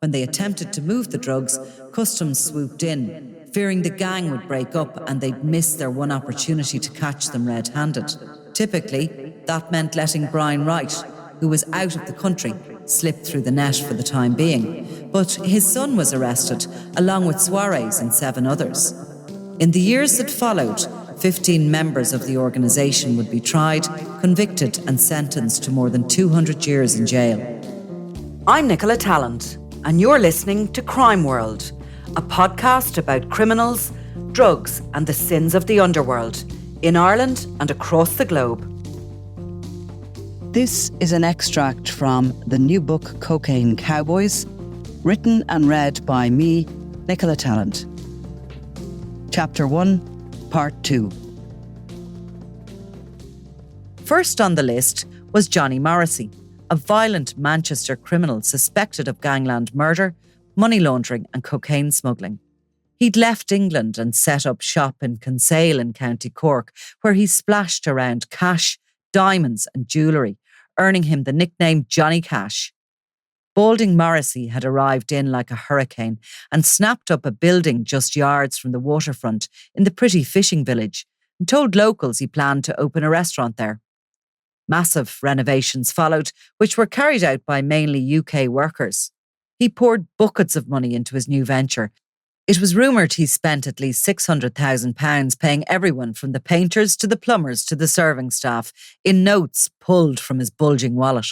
When they attempted to move the drugs, customs swooped in, fearing the gang would break up and they'd miss their one opportunity to catch them red-handed. Typically, that meant letting Brian Wright, who was out of the country, slip through the net for the time being. But his son was arrested, along with Suarez and 7 others. In the years that followed, 15 members of the organisation would be tried, convicted and sentenced to more than 200 years in jail. I'm Nicola Tallant, and you're listening to Crime World, a podcast about criminals, drugs and the sins of the underworld in Ireland and across the globe. This is an extract from the new book Cocaine Cowboys, written and read by me, Nicola Tallant. Chapter 1, Part 2. First on the list was Johnny Morsy, a violent Manchester criminal suspected of gangland murder, money laundering and cocaine smuggling. He'd left England and set up shop in Kinsale in County Cork, where he splashed around cash, diamonds and jewellery, earning him the nickname Johnny Cash. Balding Morsy had arrived in like a hurricane and snapped up a building just yards from the waterfront in the pretty fishing village and told locals he planned to open a restaurant there. Massive renovations followed, which were carried out by mainly UK workers. He poured buckets of money into his new venture. It was rumoured he spent at least £600,000 paying everyone from the painters to the plumbers to the serving staff in notes pulled from his bulging wallet.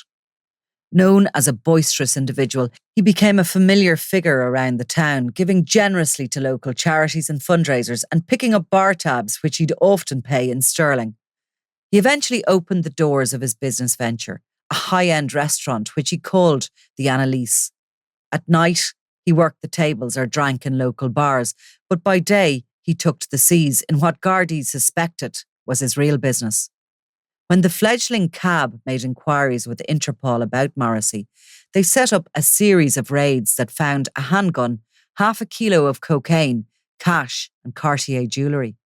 Known as a boisterous individual, he became a familiar figure around the town, giving generously to local charities and fundraisers and picking up bar tabs which he'd often pay in sterling. He eventually opened the doors of his business venture, a high-end restaurant which he called the Annalise. At night, he worked the tables or drank in local bars, but by day he took to the seas in what Gardaí suspected was his real business. When the fledgling CAB made inquiries with Interpol about Morsy, they set up a series of raids that found a handgun, half a kilo of cocaine, cash and Cartier jewellery.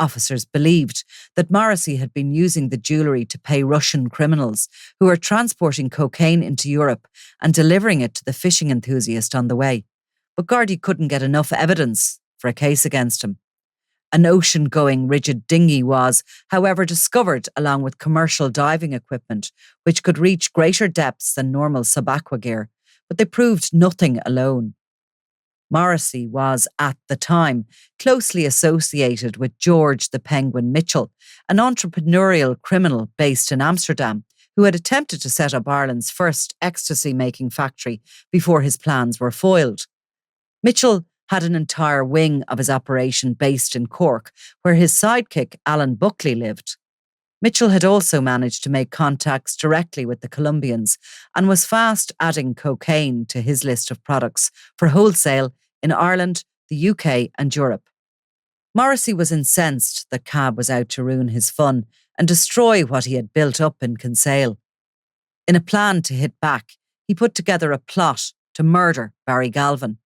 Officers believed that Morsy had been using the jewellery to pay Russian criminals who were transporting cocaine into Europe and delivering it to the fishing enthusiast on the way. But Gardaí couldn't get enough evidence for a case against him. An ocean-going rigid dinghy was, however, discovered along with commercial diving equipment, which could reach greater depths than normal sub-aqua gear, but they proved nothing alone. Morsy was, at the time, closely associated with George the Penguin Mitchell, an entrepreneurial criminal based in Amsterdam, who had attempted to set up Ireland's first ecstasy-making factory before his plans were foiled. Mitchell had an entire wing of his operation based in Cork, where his sidekick, Alan Buckley, lived. Mitchell had also managed to make contacts directly with the Colombians and was fast adding cocaine to his list of products for wholesale in Ireland, the UK and Europe. Morsy was incensed that CAB was out to ruin his fun and destroy what he had built up in Kinsale. In a plan to hit back, he put together a plot to murder Barry Galvin.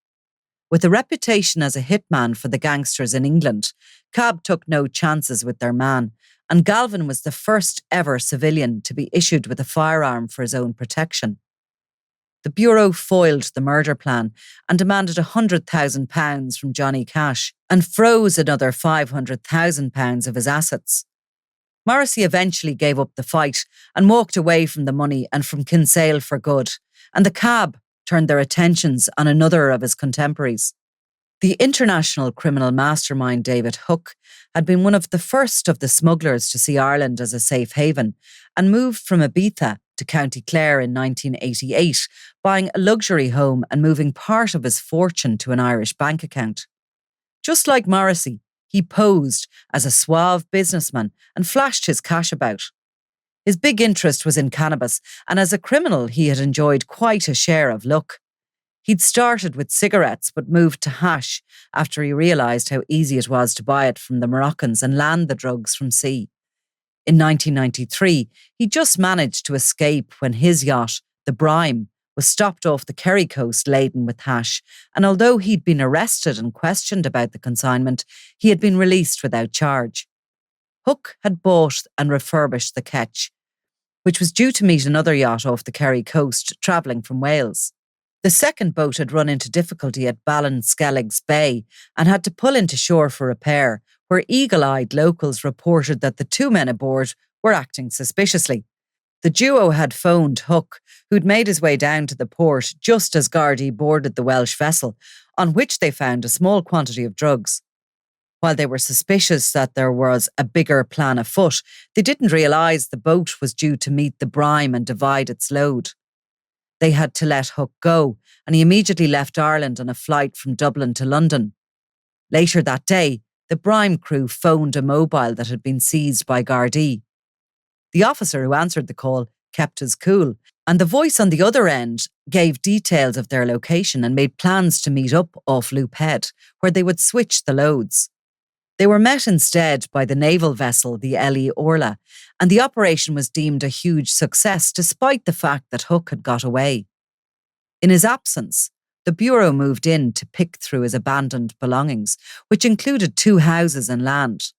With a reputation as a hitman for the gangsters in England, CAB took no chances with their man, and Galvin was the first ever civilian to be issued with a firearm for his own protection. The Bureau foiled the murder plan and demanded £100,000 from Johnny Cash and froze another £500,000 of his assets. Morsy eventually gave up the fight and walked away from the money and from Kinsale for good, and the CAB turned their attentions on another of his contemporaries. The international criminal mastermind David Hook had been one of the first of the smugglers to see Ireland as a safe haven and moved from Ibiza to County Clare in 1988, buying a luxury home and moving part of his fortune to an Irish bank account. Just like Morsy, he posed as a suave businessman and flashed his cash about. His big interest was in cannabis, and as a criminal he had enjoyed quite a share of luck. He'd started with cigarettes but moved to hash after he realised how easy it was to buy it from the Moroccans and land the drugs from sea. In 1993, he just managed to escape when his yacht, the Brime, was stopped off the Kerry coast laden with hash, and although he'd been arrested and questioned about the consignment, he had been released without charge. Hook had bought and refurbished the Ketch, which was due to meet another yacht off the Kerry coast travelling from Wales. The second boat had run into difficulty at Ballinskellig's Bay and had to pull into shore for repair, where eagle-eyed locals reported that the two men aboard were acting suspiciously. The duo had phoned Hook, who'd made his way down to the port just as Gardaí boarded the Welsh vessel, on which they found a small quantity of drugs. While they were suspicious that there was a bigger plan afoot, they didn't realise the boat was due to meet the brine and divide its load. They had to let Hook go, and he immediately left Ireland on a flight from Dublin to London. Later that day, the brine crew phoned a mobile that had been seized by Gardaí. The officer who answered the call kept his cool, and the voice on the other end gave details of their location and made plans to meet up off Loop Head, where they would switch the loads. They were met instead by the naval vessel, the Ellie Orla, and the operation was deemed a huge success despite the fact that Hook had got away. In his absence, the Bureau moved in to pick through his abandoned belongings, which included 2 houses and land.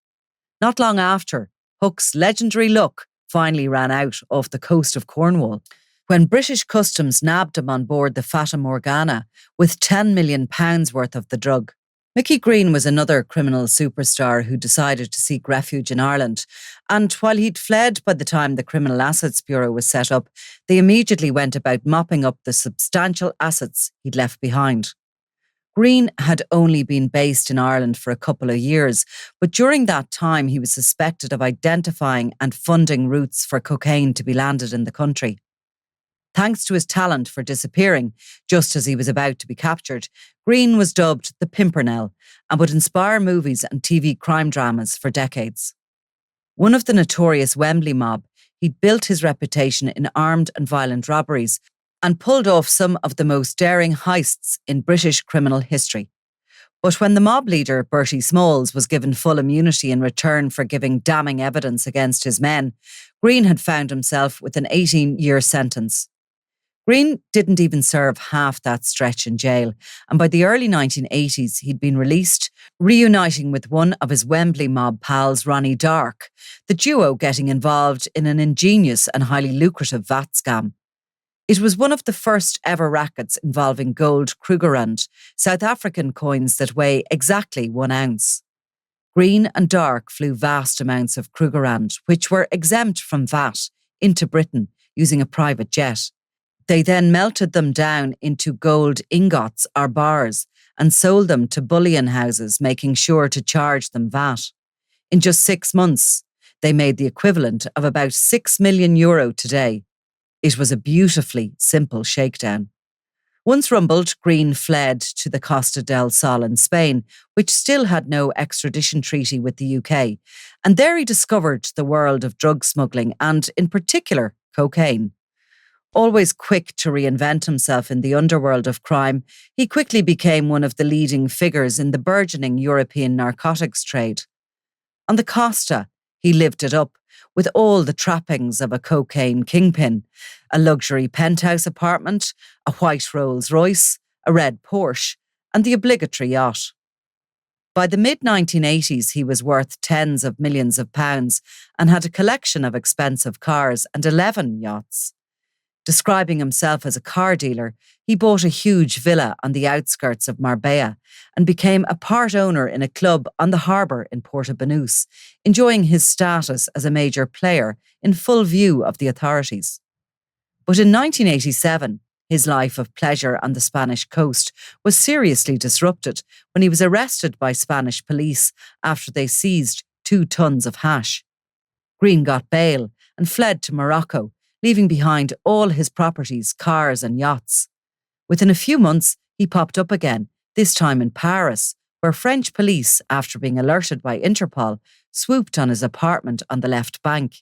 Not long after, Hook's legendary luck finally ran out off the coast of Cornwall, when British Customs nabbed him on board the Fata Morgana with £10 million worth of the drug. Mickey Green was another criminal superstar who decided to seek refuge in Ireland, and while he'd fled by the time the Criminal Assets Bureau was set up, they immediately went about mopping up the substantial assets he'd left behind. Green had only been based in Ireland for a couple of years, but during that time he was suspected of identifying and funding routes for cocaine to be landed in the country. Thanks to his talent for disappearing, just as he was about to be captured, Green was dubbed the Pimpernel and would inspire movies and TV crime dramas for decades. One of the notorious Wembley mob, he'd built his reputation in armed and violent robberies and pulled off some of the most daring heists in British criminal history. But when the mob leader, Bertie Smalls, was given full immunity in return for giving damning evidence against his men, Green had found himself with an 18-year sentence. Green didn't even serve half that stretch in jail, and by the early 1980s he'd been released, reuniting with one of his Wembley mob pals, Ronnie Dark, the duo getting involved in an ingenious and highly lucrative VAT scam. It was one of the first ever rackets involving gold Krugerrand, South African coins that weigh exactly 1 ounce. Green and Dark flew vast amounts of Krugerrand, which were exempt from VAT, into Britain using a private jet. They then melted them down into gold ingots or bars and sold them to bullion houses, making sure to charge them VAT. In just 6 months, they made the equivalent of about €6 million today. It was a beautifully simple shakedown. Once rumbled, Green fled to the Costa del Sol in Spain, which still had no extradition treaty with the UK, and there he discovered the world of drug smuggling and, in particular, cocaine. Always quick to reinvent himself in the underworld of crime, he quickly became one of the leading figures in the burgeoning European narcotics trade. On the Costa, he lived it up, with all the trappings of a cocaine kingpin: a luxury penthouse apartment, a white Rolls-Royce, a red Porsche, and the obligatory yacht. By the mid-1980s, he was worth tens of millions of pounds and had a collection of expensive cars and 11 yachts. Describing himself as a car dealer, he bought a huge villa on the outskirts of Marbella and became a part owner in a club on the harbour in Porto-Banús, enjoying his status as a major player in full view of the authorities. But in 1987, his life of pleasure on the Spanish coast was seriously disrupted when he was arrested by Spanish police after they seized 2 tons of hash. Green got bail and fled to Morocco, leaving behind all his properties, cars and yachts. Within a few months, he popped up again, this time in Paris, where French police, after being alerted by Interpol, swooped on his apartment on the left bank.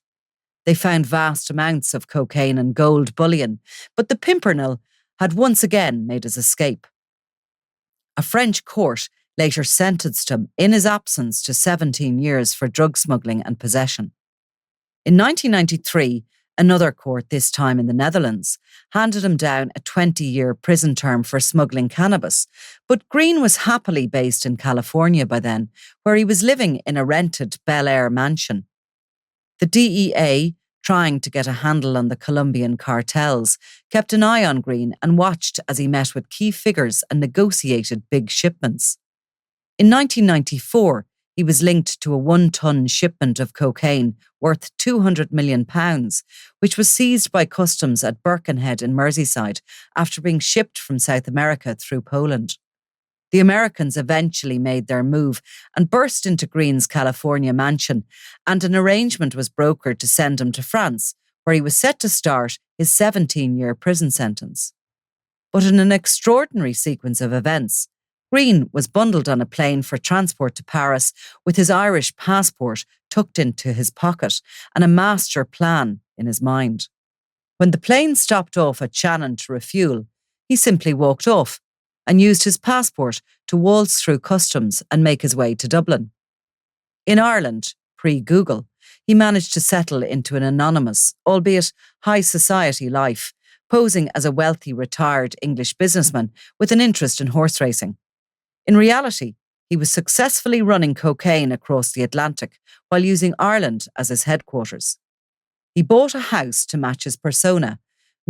They found vast amounts of cocaine and gold bullion, but the Pimpernel had once again made his escape. A French court later sentenced him in his absence to 17 years for drug smuggling and possession. In 1993, another court, this time in the Netherlands, handed him down a 20-year prison term for smuggling cannabis, but Green was happily based in California by then, where he was living in a rented Bel Air mansion. The DEA trying to get a handle on the Colombian cartels, kept an eye on Green and watched as he met with key figures and negotiated big shipments. In 1994, he was linked to a 1-ton shipment of cocaine worth £200 million, which was seized by customs at Birkenhead in Merseyside after being shipped from South America through Poland. The Americans eventually made their move and burst into Green's California mansion, and an arrangement was brokered to send him to France, where he was set to start his 17-year prison sentence. But in an extraordinary sequence of events, Green was bundled on a plane for transport to Paris with his Irish passport tucked into his pocket and a master plan in his mind. When the plane stopped off at Shannon to refuel, he simply walked off and used his passport to waltz through customs and make his way to Dublin. In Ireland, pre-Google, he managed to settle into an anonymous, albeit high society life, posing as a wealthy retired English businessman with an interest in horse racing. In reality, he was successfully running cocaine across the Atlantic while using Ireland as his headquarters. He bought a house to match his persona.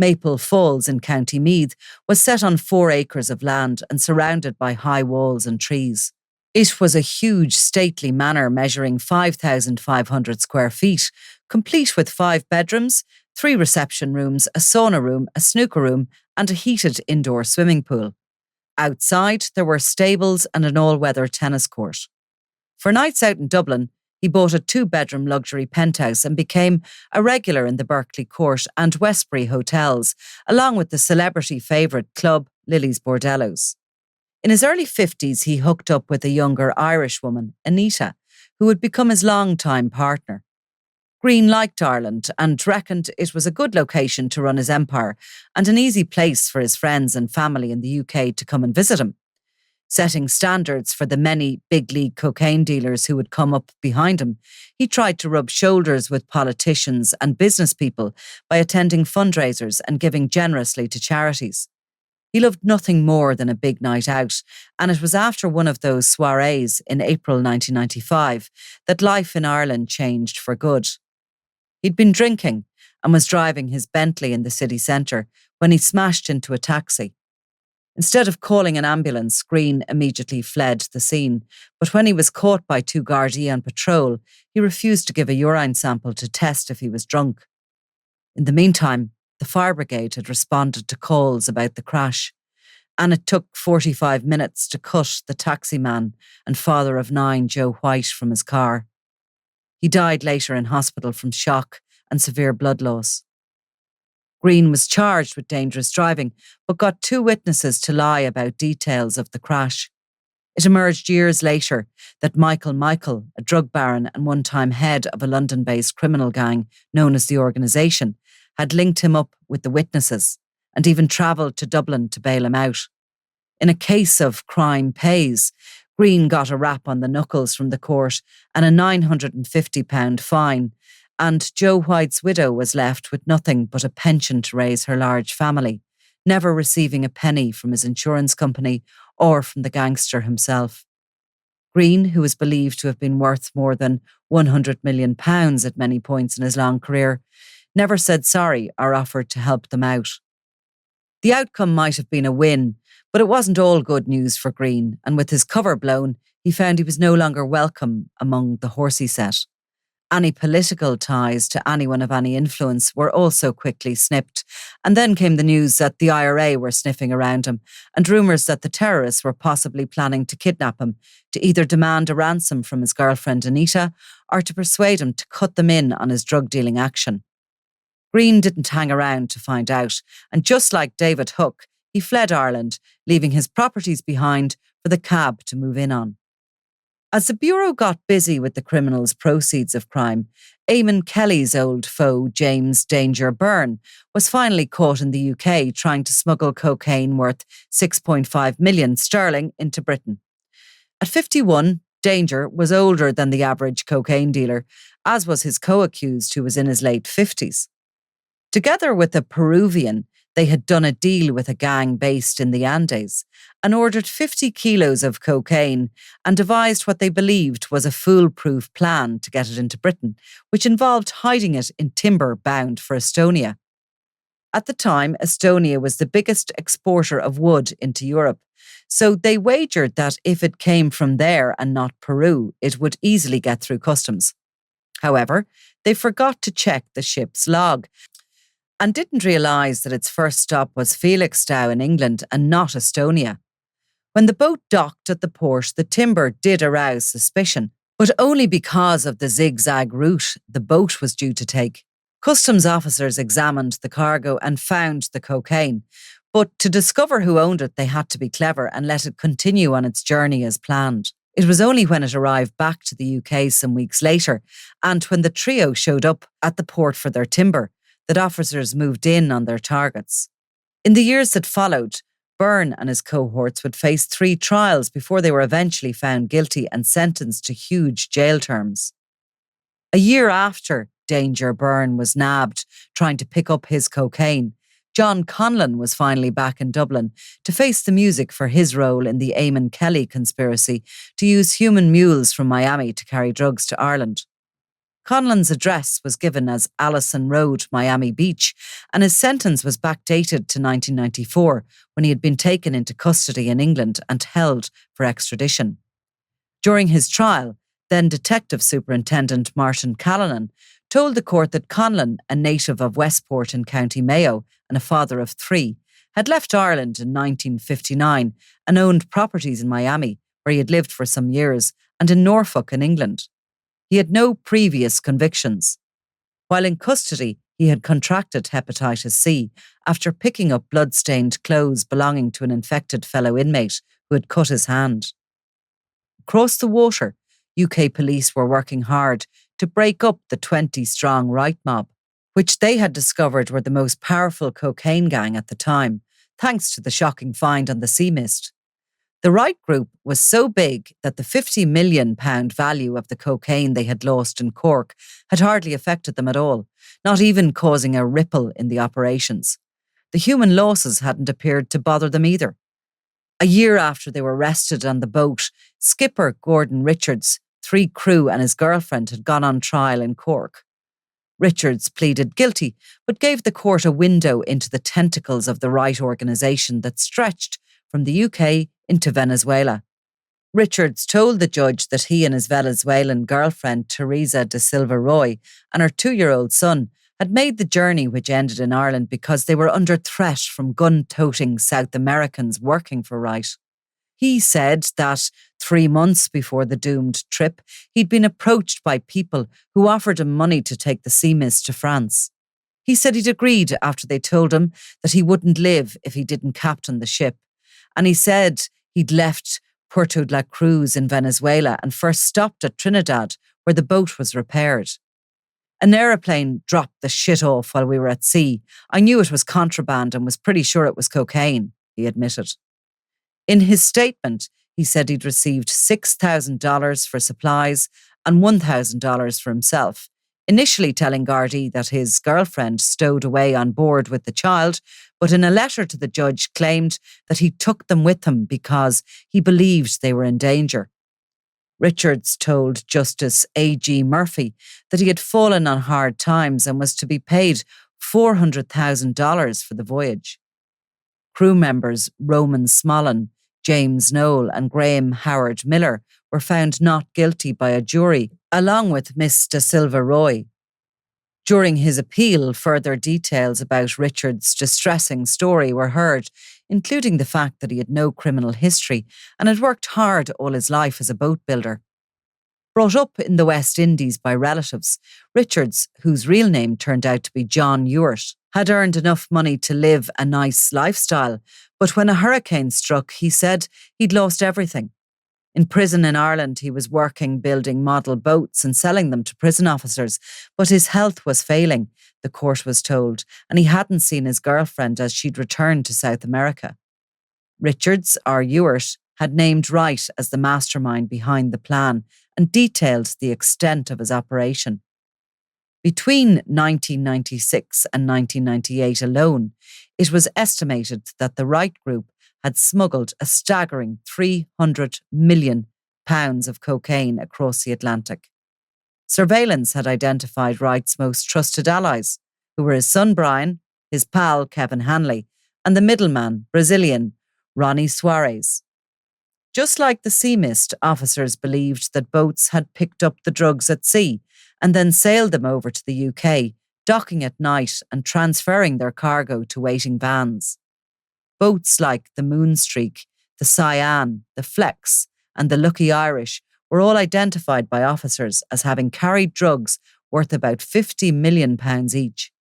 Maple Falls in County Meath was set on 4 acres of land and surrounded by high walls and trees. It was a huge, stately manor measuring 5,500 square feet, complete with 5 bedrooms, 3 reception rooms, a sauna room, a snooker room, and a heated indoor swimming pool. Outside, there were stables and an all-weather tennis court. For nights out in Dublin, he bought a 2-bedroom luxury penthouse and became a regular in the Berkeley Court and Westbury hotels, along with the celebrity favourite club Lily's Bordellos. In his early 50s, he hooked up with a younger Irish woman, Anita, who would become his long-time partner. Green liked Ireland and reckoned it was a good location to run his empire and an easy place for his friends and family in the UK to come and visit him. Setting standards for the many big league cocaine dealers who would come up behind him, he tried to rub shoulders with politicians and business people by attending fundraisers and giving generously to charities. He loved nothing more than a big night out, and it was after one of those soirees in April 1995 that life in Ireland changed for good. He'd been drinking and was driving his Bentley in the city centre when he smashed into a taxi. Instead of calling an ambulance, Green immediately fled the scene, but when he was caught by 2 Gardaí on patrol, he refused to give a urine sample to test if he was drunk. In the meantime, the fire brigade had responded to calls about the crash, and it took 45 minutes to cut the taximan and father of 9, Joe White, from his car. He died later in hospital from shock and severe blood loss. Green was charged with dangerous driving, but got 2 witnesses to lie about details of the crash. It emerged years later that Michael, a drug baron and one-time head of a London-based criminal gang known as the Organisation, had linked him up with the witnesses and even travelled to Dublin to bail him out. In a case of crime pays, Green got a rap on the knuckles from the court and a £950 fine, and Joe White's widow was left with nothing but a pension to raise her large family, never receiving a penny from his insurance company or from the gangster himself. Green, who was believed to have been worth more than £100 million at many points in his long career, never said sorry or offered to help them out. The outcome might have been a win, but it wasn't all good news for Green, and with his cover blown, he found he was no longer welcome among the horsey set. Any political ties to anyone of any influence were also quickly snipped, and then came the news that the IRA were sniffing around him, and rumours that the terrorists were possibly planning to kidnap him, to either demand a ransom from his girlfriend Anita, or to persuade him to cut them in on his drug-dealing action. Green didn't hang around to find out, and just like David Hook, he fled Ireland, leaving his properties behind for the cab to move in on. As the Bureau got busy with the criminals' proceeds of crime, Eamon Kelly's old foe, James Danger Byrne, was finally caught in the UK trying to smuggle cocaine worth £6.5 million into Britain. At 51, Danger was older than the average cocaine dealer, as was his co-accused who was in his late 50s. Together with a Peruvian, They had done a deal with a gang based in the Andes and ordered 50 kilos of cocaine and devised what they believed was a foolproof plan to get it into Britain, which involved hiding it in timber bound for Estonia. At the time, Estonia was the biggest exporter of wood into Europe, so they wagered that if it came from there and not Peru, it would easily get through customs. However, they forgot to check the ship's log and didn't realise that its first stop was Felixstowe in England and not Estonia. When the boat docked at the port, the timber did arouse suspicion, but only because of the zigzag route the boat was due to take. Customs officers examined the cargo and found the cocaine, but to discover who owned it, they had to be clever and let it continue on its journey as planned. It was only when it arrived back to the UK some weeks later, and when the trio showed up at the port for their timber, that officers moved in on their targets. In the years that followed, Byrne and his cohorts would face 3 trials before they were eventually found guilty and sentenced to huge jail terms. A year after Danger Byrne was nabbed trying to pick up his cocaine, John Conlon was finally back in Dublin to face the music for his role in the Eamon Kelly conspiracy to use human mules from Miami to carry drugs to Ireland. Conlon's address was given as Allison Road, Miami Beach, and his sentence was backdated to 1994 when he had been taken into custody in England and held for extradition. During his trial, then Detective Superintendent Martin Callanan told the court that Conlon, a native of Westport in County Mayo and a father of 3, had left Ireland in 1959 and owned properties in Miami, where he had lived for some years, and in Norfolk in England. He had no previous convictions. While in custody, he had contracted hepatitis C after picking up blood-stained clothes belonging to an infected fellow inmate who had cut his hand. Across the water, UK police were working hard to break up the 20-strong Wright mob, which they had discovered were the most powerful cocaine gang at the time, thanks to the shocking find on the sea mist. The Wright group was so big that the £50 million value of the cocaine they had lost in Cork had hardly affected them at all, not even causing a ripple in the operations. The human losses hadn't appeared to bother them either. A year after they were arrested on the boat, skipper Gordon Richards, 3 crew and his girlfriend had gone on trial in Cork. Richards pleaded guilty, but gave the court a window into the tentacles of the Wright organisation that stretched from the UK into Venezuela. Richards told the judge that he and his Venezuelan girlfriend, Teresa da Silva Roy, and her 2-year-old son had made the journey which ended in Ireland because they were under threat from gun-toting South Americans working for Wright. He said that 3 months before the doomed trip, he'd been approached by people who offered him money to take the sea mist to France. He said he'd agreed after they told him that he wouldn't live if he didn't captain the ship. And he said he'd left Puerto de la Cruz in Venezuela and first stopped at Trinidad, where the boat was repaired. An aeroplane dropped the shit off while we were at sea. I knew it was contraband and was pretty sure it was cocaine, he admitted. In his statement, he said he'd received $6,000 for supplies and $1,000 for himself, initially telling Gardaí that his girlfriend stowed away on board with the child, but in a letter to the judge claimed that he took them with him because he believed they were in danger. Richards told Justice A.G. Murphy that he had fallen on hard times and was to be paid $400,000 for the voyage. Crew members Roman Smollen, James Noel and Graham Howard Miller were found not guilty by a jury, along with Miss Da Silva Roy. During his appeal, further details about Richard's distressing story were heard, including the fact that he had no criminal history and had worked hard all his life as a boat builder. Brought up in the West Indies by relatives, Richards, whose real name turned out to be John Ewart, had earned enough money to live a nice lifestyle, but when a hurricane struck, he said he'd lost everything. In prison in Ireland, he was working building model boats and selling them to prison officers, but his health was failing, the court was told, and he hadn't seen his girlfriend as she'd returned to South America. Richards, or Ewart, had named Wright as the mastermind behind the plan and detailed the extent of his operation. Between 1996 and 1998 alone, it was estimated that the Wright Group had smuggled a staggering £300 million of cocaine across the Atlantic. Surveillance had identified Wright's most trusted allies, who were his son Brian, his pal Kevin Hanley, and the middleman, Brazilian Ronnie Suarez. Just like the sea mist, officers believed that boats had picked up the drugs at sea and then sailed them over to the UK, docking at night and transferring their cargo to waiting vans. Boats like the Moonstreak, the Cyan, the Flex, and the Lucky Irish were all identified by officers as having carried drugs worth about £50 million each.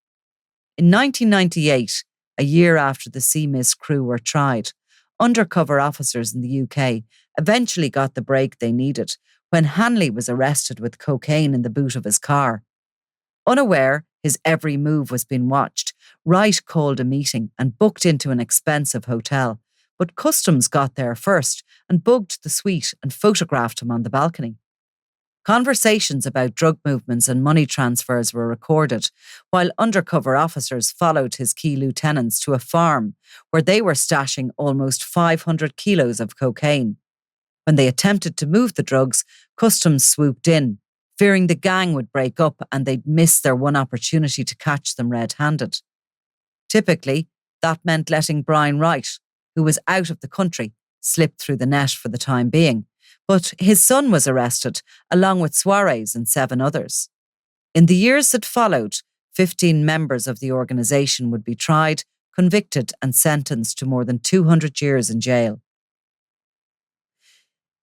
In 1998, a year after the Sea Mist crew were tried, undercover officers in the UK eventually got the break they needed when Hanley was arrested with cocaine in the boot of his car. Unaware his every move was being watched, Wright called a meeting and booked into an expensive hotel, but customs got there first and bugged the suite and photographed him on the balcony. Conversations about drug movements and money transfers were recorded, while undercover officers followed his key lieutenants to a farm where they were stashing almost 500 kilos of cocaine. When they attempted to move the drugs, customs swooped in, fearing the gang would break up and they'd miss their one opportunity to catch them red-handed. Typically, that meant letting Brian Wright, who was out of the country, slip through the net for the time being. But his son was arrested, along with Suarez and 7 others. In the years that followed, 15 members of the organisation would be tried, convicted and sentenced to more than 200 years in jail.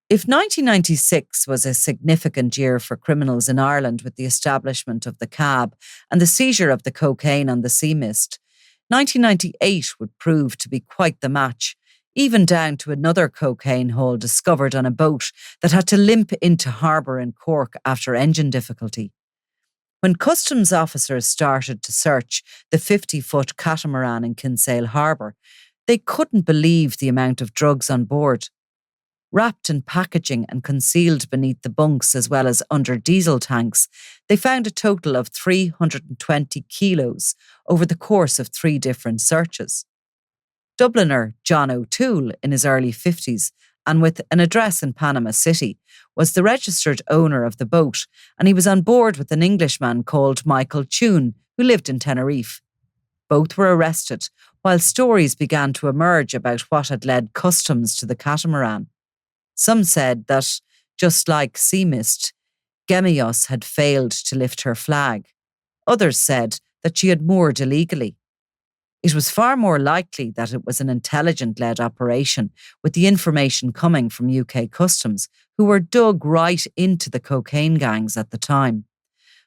If 1996 was a significant year for criminals in Ireland with the establishment of the cab and the seizure of the cocaine on the Sea Mist, 1998 would prove to be quite the match, even down to another cocaine haul discovered on a boat that had to limp into harbour in Cork after engine difficulty. When customs officers started to search the 50-foot catamaran in Kinsale Harbour, they couldn't believe the amount of drugs on board. Wrapped in packaging and concealed beneath the bunks as well as under diesel tanks, they found a total of 320 kilos over the course of 3 different searches. Dubliner John O'Toole, in his early 50s, and with an address in Panama City, was the registered owner of the boat, and he was on board with an Englishman called Michael Tune, who lived in Tenerife. Both were arrested, while stories began to emerge about what had led customs to the catamaran. Some said that, just like Sea Mist, Gemus had failed to lift her flag. Others said that she had moored illegally. It was far more likely that it was an intelligent-led operation, with the information coming from UK customs, who were dug right into the cocaine gangs at the time.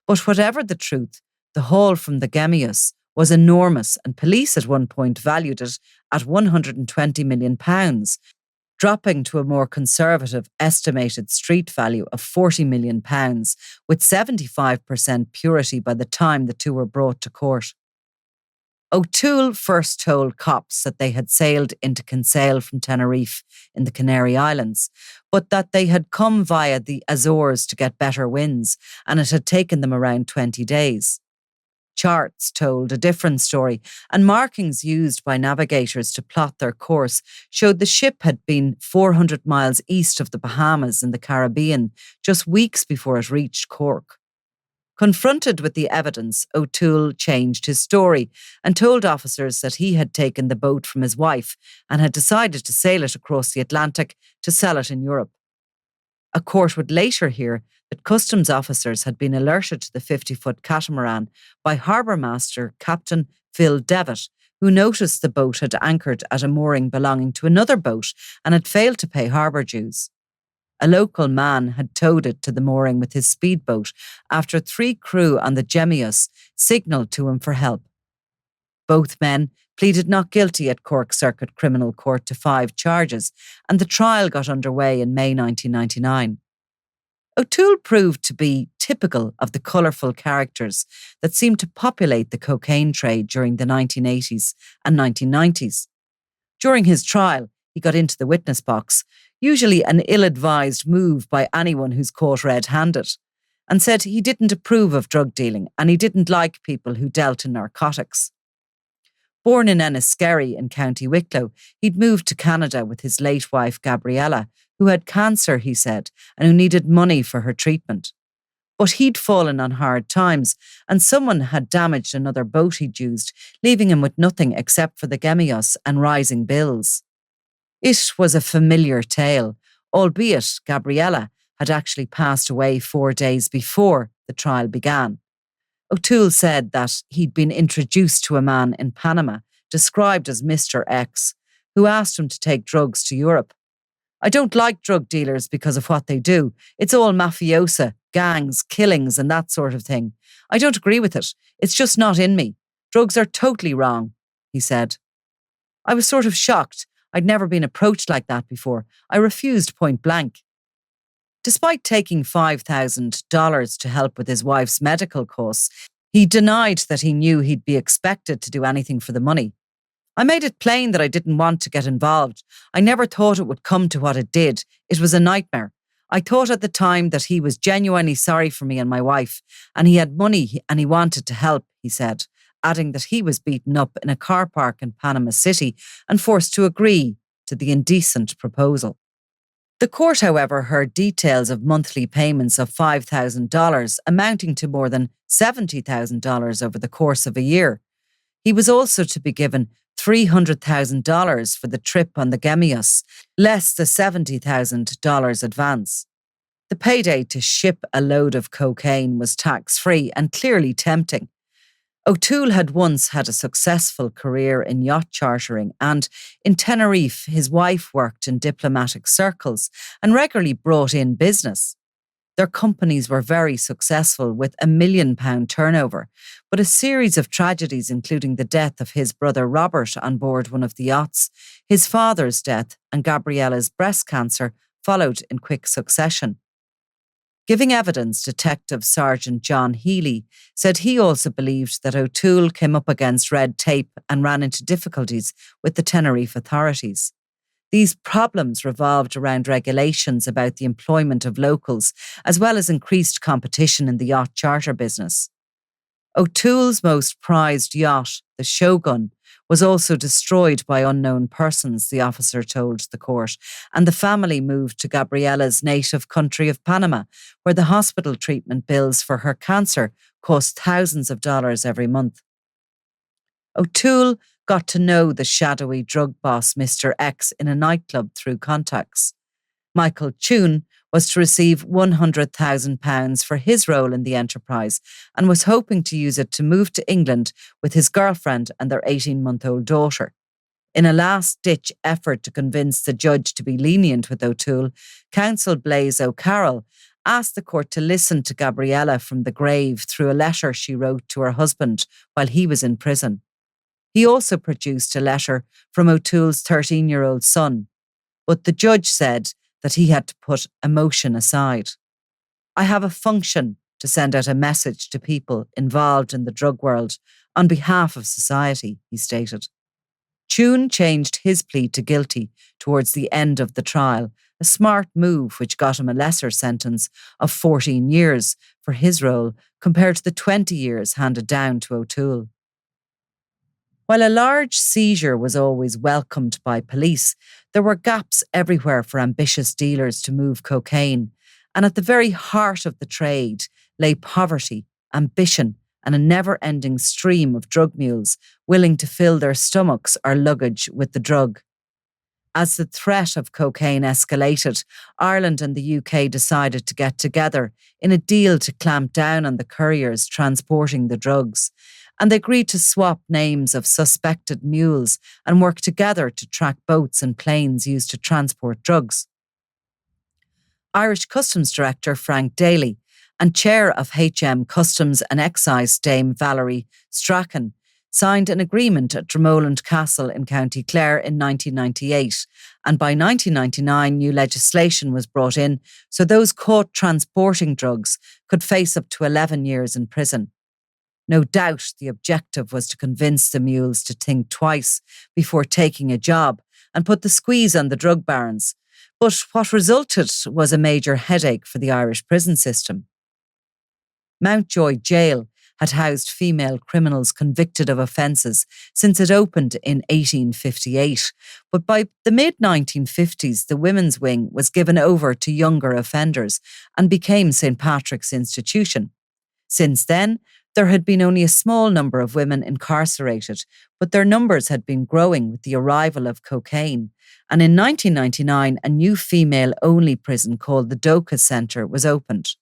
But whatever the truth, the haul from the Gemus was enormous, and police at one point valued it at £120 million, dropping to a more conservative estimated street value of £40 million, with 75% purity by the time the two were brought to court. O'Toole first told cops that they had sailed into Kinsale from Tenerife in the Canary Islands, but that they had come via the Azores to get better winds, and it had taken them around 20 days. Charts told a different story, and markings used by navigators to plot their course showed the ship had been 400 miles east of the Bahamas in the Caribbean just weeks before it reached Cork. Confronted with the evidence, O'Toole changed his story and told officers that he had taken the boat from his wife and had decided to sail it across the Atlantic to sell it in Europe. A court would later hear that customs officers had been alerted to the 50-foot catamaran by harbour master Captain Phil Devitt, who noticed the boat had anchored at a mooring belonging to another boat and had failed to pay harbour dues. A local man had towed it to the mooring with his speedboat after 3 crew on the Gemus signalled to him for help. Both men pleaded not guilty at Cork Circuit Criminal Court to 5 charges, and the trial got underway in May 1999. O'Toole proved to be typical of the colourful characters that seemed to populate the cocaine trade during the 1980s and 1990s. During his trial, he got into the witness box, usually an ill-advised move by anyone who's caught red-handed. and said he didn't approve of drug dealing and he didn't like people who dealt in narcotics. Born in Enniskerry in County Wicklow, he'd moved to Canada with his late wife Gabriella, who had cancer, he said, and who needed money for her treatment. But he'd fallen on hard times, and someone had damaged another boat he'd used, leaving him with nothing except for the Gemus and rising bills. It was a familiar tale, albeit Gabriella had actually passed away 4 days before the trial began. O'Toole said that he'd been introduced to a man in Panama, described as Mr. X, who asked him to take drugs to Europe. "I don't like drug dealers because of what they do. It's all mafiosa, gangs, killings and that sort of thing. I don't agree with it. It's just not in me. Drugs are totally wrong," he said. "I was sort of shocked. I'd never been approached like that before. I refused point blank." Despite taking $5,000 to help with his wife's medical costs, he denied that he knew he'd be expected to do anything for the money. "I made it plain that I didn't want to get involved. I never thought it would come to what it did. It was a nightmare. I thought at the time that he was genuinely sorry for me and my wife, and he had money and he wanted to help," he said, adding that he was beaten up in a car park in Panama City and forced to agree to the indecent proposal. The court, however, heard details of monthly payments of $5,000, amounting to more than $70,000 over the course of a year. He was also to be given $300,000 for the trip on the Gemus, less the $70,000 advance. The payday to ship a load of cocaine was tax-free and clearly tempting. O'Toole had once had a successful career in yacht chartering, and in Tenerife his wife worked in diplomatic circles and regularly brought in business. Their companies were very successful with £1 million turnover, but a series of tragedies, including the death of his brother Robert on board one of the yachts, his father's death and Gabriella's breast cancer followed in quick succession. Giving evidence, Detective Sergeant John Healy said he also believed that O'Toole came up against red tape and ran into difficulties with the Tenerife authorities. These problems revolved around regulations about the employment of locals, as well as increased competition in the yacht charter business. O'Toole's most prized yacht, the Shogun, was also destroyed by unknown persons, the officer told the court, and the family moved to Gabriella's native country of Panama, where the hospital treatment bills for her cancer cost thousands of dollars every month. O'Toole got to know the shadowy drug boss Mr. X in a nightclub through contacts. Michael Tune was to receive £100,000 for his role in the enterprise and was hoping to use it to move to England with his girlfriend and their 18-month-old daughter. In a last-ditch effort to convince the judge to be lenient with O'Toole, counsel Blaise O'Carroll asked the court to listen to Gabriella from the grave through a letter she wrote to her husband while he was in prison. He also produced a letter from O'Toole's 13-year-old son, but the judge said that he had to put emotion aside. "I have a function to send out a message to people involved in the drug world on behalf of society," he stated. Tune changed his plea to guilty towards the end of the trial, a smart move which got him a lesser sentence of 14 years for his role compared to the 20 years handed down to O'Toole. While a large seizure was always welcomed by police, there were gaps everywhere for ambitious dealers to move cocaine, and at the very heart of the trade lay poverty, ambition, and a never-ending stream of drug mules willing to fill their stomachs or luggage with the drug. As the threat of cocaine escalated, Ireland and the UK decided to get together in a deal to clamp down on the couriers transporting the drugs, and they agreed to swap names of suspected mules and work together to track boats and planes used to transport drugs. Irish Customs Director Frank Daly and Chair of HM Customs and Excise Dame Valerie Strachan signed an agreement at Dromoland Castle in County Clare in 1998, and by 1999 new legislation was brought in so those caught transporting drugs could face up to 11 years in prison. No doubt the objective was to convince the mules to think twice before taking a job and put the squeeze on the drug barons. But what resulted was a major headache for the Irish prison system. Mountjoy Jail had housed female criminals convicted of offences since it opened in 1858, but by the mid-1950s the women's wing was given over to younger offenders and became St Patrick's Institution. Since then, there had been only a small number of women incarcerated, but their numbers had been growing with the arrival of cocaine, and in 1999 a new female-only prison called the Doka Centre was opened.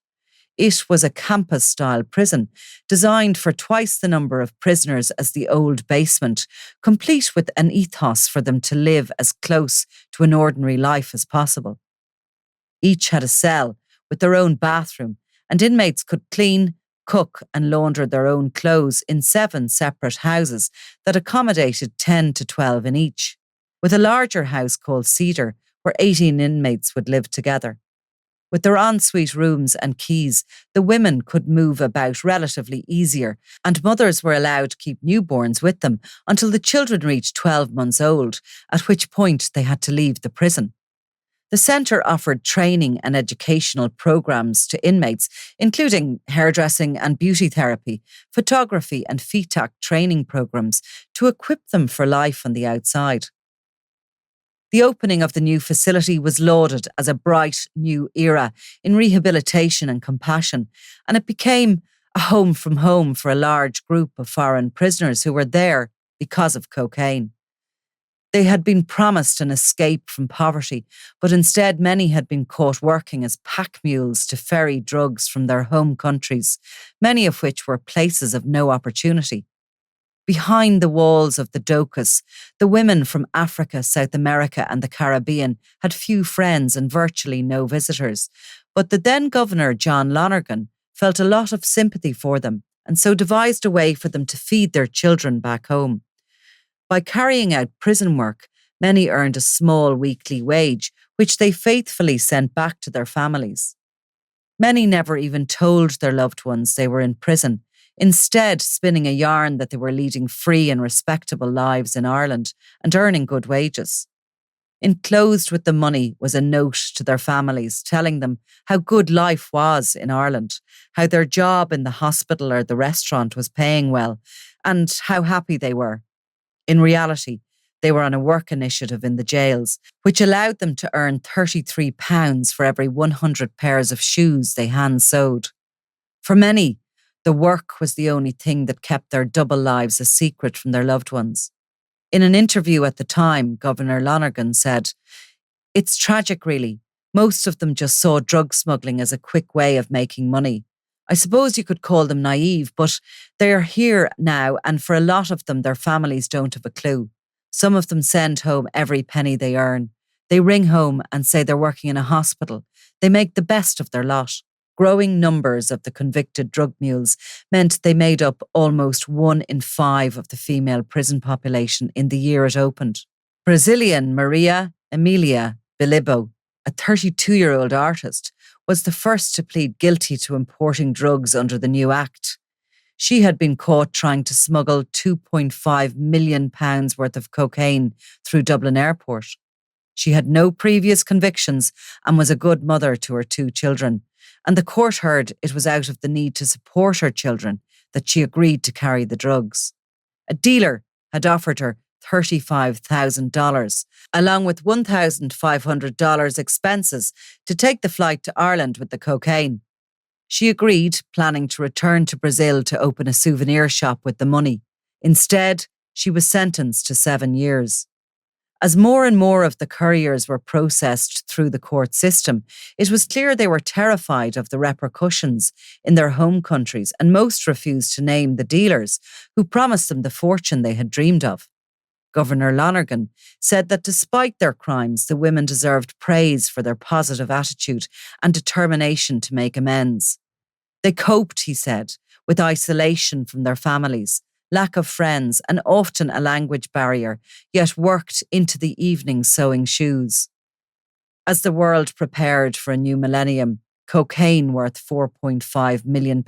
It was a campus-style prison, designed for twice the number of prisoners as the old basement, complete with an ethos for them to live as close to an ordinary life as possible. Each had a cell with their own bathroom, and inmates could clean, cook and launder their own clothes in 7 separate houses that accommodated 10 to 12 in each, with a larger house called Cedar, where 18 inmates would live together. With their ensuite rooms and keys, the women could move about relatively easier, and mothers were allowed to keep newborns with them until the children reached 12 months old, at which point they had to leave the prison. The centre offered training and educational programmes to inmates, including hairdressing and beauty therapy, photography and FETAC training programmes to equip them for life on the outside. The opening of the new facility was lauded as a bright new era in rehabilitation and compassion, and it became a home from home for a large group of foreign prisoners who were there because of cocaine. They had been promised an escape from poverty, but instead many had been caught working as pack mules to ferry drugs from their home countries, many of which were places of no opportunity. Behind the walls of the Dokas, the women from Africa, South America and the Caribbean had few friends and virtually no visitors, but the then Governor John Lonergan felt a lot of sympathy for them and so devised a way for them to feed their children back home. By carrying out prison work, many earned a small weekly wage, which they faithfully sent back to their families. Many never even told their loved ones they were in prison, instead spinning a yarn that they were leading free and respectable lives in Ireland and earning good wages. Enclosed with the money was a note to their families telling them how good life was in Ireland, how their job in the hospital or the restaurant was paying well, and how happy they were. In reality, they were on a work initiative in the jails, which allowed them to earn £33 for every 100 pairs of shoes they hand-sewed. For many, the work was the only thing that kept their double lives a secret from their loved ones. In an interview at the time, Governor Lonergan said, "It's tragic, really. Most of them just saw drug smuggling as a quick way of making money. I suppose you could call them naive, but they're here now, and for a lot of them, their families don't have a clue. Some of them send home every penny they earn. They ring home and say they're working in a hospital. They make the best of their lot." Growing numbers of the convicted drug mules meant they made up almost 1 in 5 of the female prison population in the year it opened. Brazilian Maria Emilia Bilibo, a 32-year-old artist, was the first to plead guilty to importing drugs under the new act. She had been caught trying to smuggle £2.5 million worth of cocaine through Dublin Airport. She had no previous convictions and was a good mother to her 2 children, and the court heard it was out of the need to support her children that she agreed to carry the drugs. A dealer had offered her $35,000, along with $1,500 expenses to take the flight to Ireland with the cocaine. She agreed, planning to return to Brazil to open a souvenir shop with the money. Instead, she was sentenced to 7 years. As more and more of the couriers were processed through the court system, it was clear they were terrified of the repercussions in their home countries, and most refused to name the dealers who promised them the fortune they had dreamed of. Governor Lonergan said that despite their crimes, the women deserved praise for their positive attitude and determination to make amends. They coped, he said, with isolation from their families, lack of friends, and often a language barrier, yet worked into the evening sewing shoes. As the world prepared for a new millennium, cocaine worth £4.5 million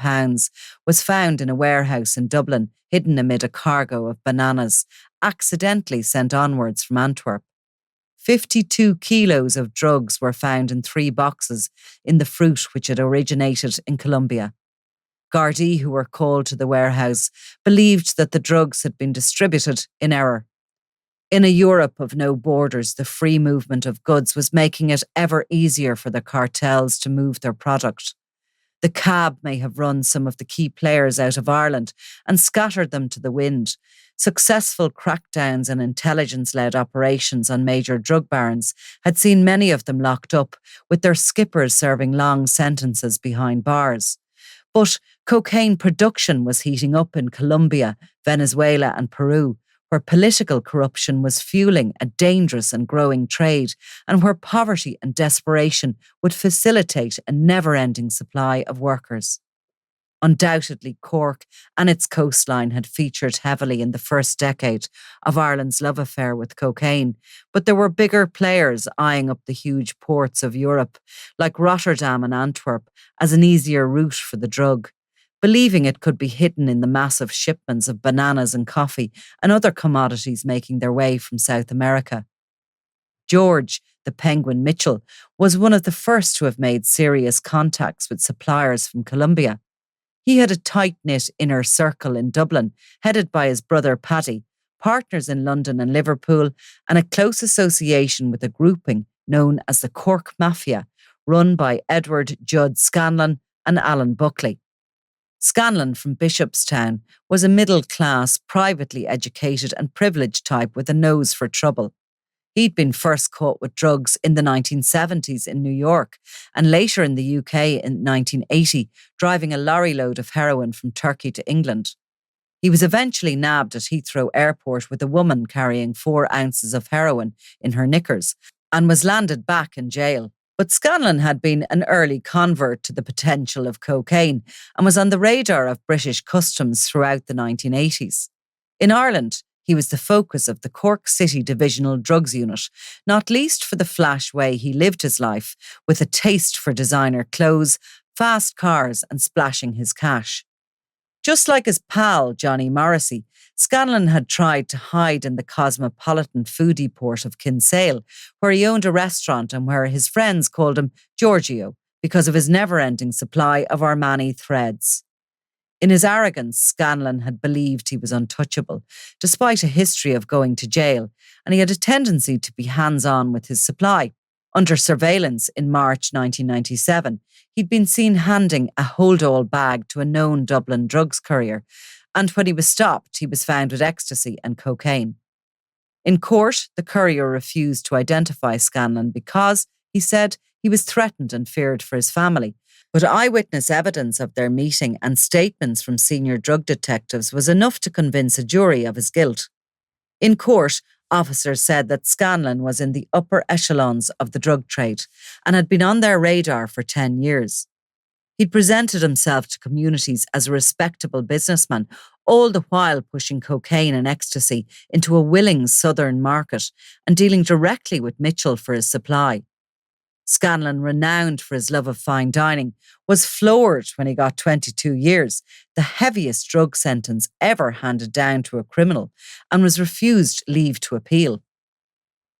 was found in a warehouse in Dublin, hidden amid a cargo of bananas, accidentally sent onwards from Antwerp. 52 kilos of drugs were found in 3 boxes in the fruit which had originated in Colombia. Gardaí, who were called to the warehouse, believed that the drugs had been distributed in error. In a Europe of no borders, the free movement of goods was making it ever easier for the cartels to move their product. The cab may have run some of the key players out of Ireland and scattered them to the wind. Successful crackdowns and intelligence-led operations on major drug barons had seen many of them locked up, with their skippers serving long sentences behind bars. But cocaine production was heating up in Colombia, Venezuela and Peru, where political corruption was fueling a dangerous and growing trade, and where poverty and desperation would facilitate a never-ending supply of workers. Undoubtedly, Cork and its coastline had featured heavily in the first decade of Ireland's love affair with cocaine, but there were bigger players eyeing up the huge ports of Europe, like Rotterdam and Antwerp, as an easier route for the drug, believing it could be hidden in the massive shipments of bananas and coffee and other commodities making their way from South America. George, the Penguin Mitchell, was one of the first to have made serious contacts with suppliers from Colombia. He had a tight-knit inner circle in Dublin, headed by his brother Paddy, partners in London and Liverpool, and a close association with a grouping known as the Cork Mafia, run by Edward Judd Scanlon and Alan Buckley. Scanlon from Bishopstown was a middle-class, privately educated and privileged type with a nose for trouble. He'd been first caught with drugs in the 1970s in New York and later in the UK in 1980, driving a lorry load of heroin from Turkey to England. He was eventually nabbed at Heathrow Airport with a woman carrying 4 ounces of heroin in her knickers and was landed back in jail. But Scanlon had been an early convert to the potential of cocaine and was on the radar of British customs throughout the 1980s. In Ireland, he was the focus of the Cork City Divisional Drugs Unit, not least for the flash way he lived his life, with a taste for designer clothes, fast cars and splashing his cash. Just like his pal, Johnny Morsy, Scanlon had tried to hide in the cosmopolitan foodie port of Kinsale, where he owned a restaurant and where his friends called him Giorgio because of his never-ending supply of Armani threads. In his arrogance, Scanlon had believed he was untouchable, despite a history of going to jail, and he had a tendency to be hands-on with his supply. Under surveillance in March 1997, he'd been seen handing a hold-all bag to a known Dublin drugs courier, and when he was stopped, he was found with ecstasy and cocaine. In court, the courier refused to identify Scanlon because, he said, he was threatened and feared for his family. But eyewitness evidence of their meeting and statements from senior drug detectives was enough to convince a jury of his guilt. In court, officers said that Scanlon was in the upper echelons of the drug trade and had been on their radar for 10 years. He'd presented himself to communities as a respectable businessman, all the while pushing cocaine and ecstasy into a willing southern market and dealing directly with Mitchell for his supply. Scanlon, renowned for his love of fine dining, was floored when he got 22 years, the heaviest drug sentence ever handed down to a criminal, and was refused leave to appeal.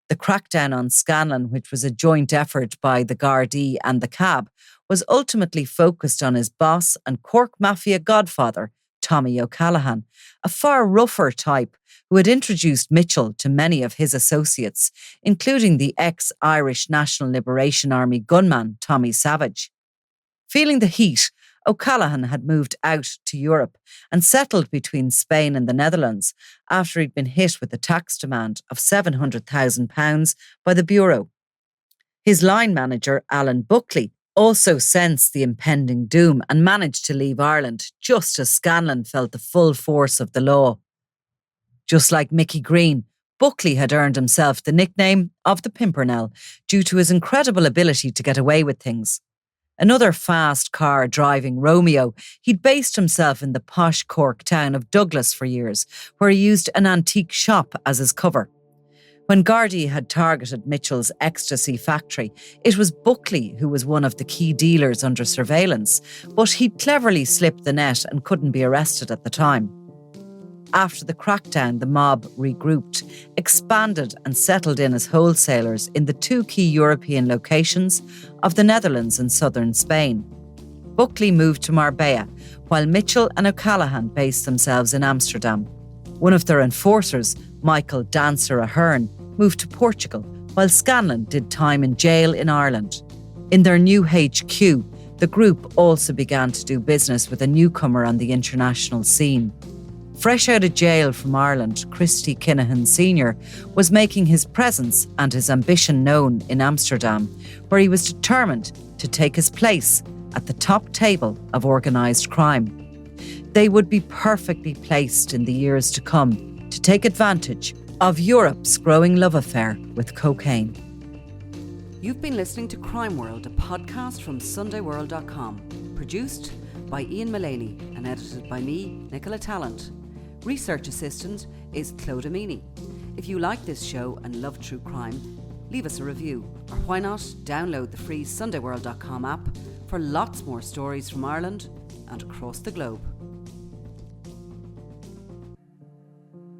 The crackdown on Scanlon, which was a joint effort by the Gardaí and the cab, was ultimately focused on his boss and Cork Mafia godfather, Tommy O'Callaghan, a far rougher type who had introduced Mitchell to many of his associates, including the ex-Irish National Liberation Army gunman Tommy Savage. Feeling the heat, O'Callaghan had moved out to Europe and settled between Spain and the Netherlands after he'd been hit with a tax demand of £700,000 by the Bureau. His line manager, Alan Buckley, also sensed the impending doom and managed to leave Ireland just as Scanlon felt the full force of the law. Just like Mickey Green, Buckley had earned himself the nickname of the Pimpernel due to his incredible ability to get away with things. Another fast car driving Romeo, he'd based himself in the posh Cork town of Douglas for years, where he used an antique shop as his cover. When Gardaí had targeted Mitchell's ecstasy factory, it was Buckley who was one of the key dealers under surveillance, but he'd cleverly slipped the net and couldn't be arrested at the time. After the crackdown, the mob regrouped, expanded and settled in as wholesalers in the 2 key European locations of the Netherlands and southern Spain. Buckley moved to Marbella, while Mitchell and O'Callaghan based themselves in Amsterdam. One of their enforcers, Michael Dancer Ahern, moved to Portugal, while Scanlon did time in jail in Ireland. In their new HQ, the group also began to do business with a newcomer on the international scene. Fresh out of jail from Ireland, Christy Kinahan Sr. was making his presence and his ambition known in Amsterdam, where he was determined to take his place at the top table of organised crime. They would be perfectly placed in the years to come to take advantage of Europe's growing love affair with cocaine. You've been listening to Crime World, a podcast from SundayWorld.com, produced by Ian Mullaney and edited by me, Nicola Tallant. Research assistant is Claude Amini. If you like this show and love true crime, leave us a review, or why not download the free SundayWorld.com app for lots more stories from Ireland and across the globe.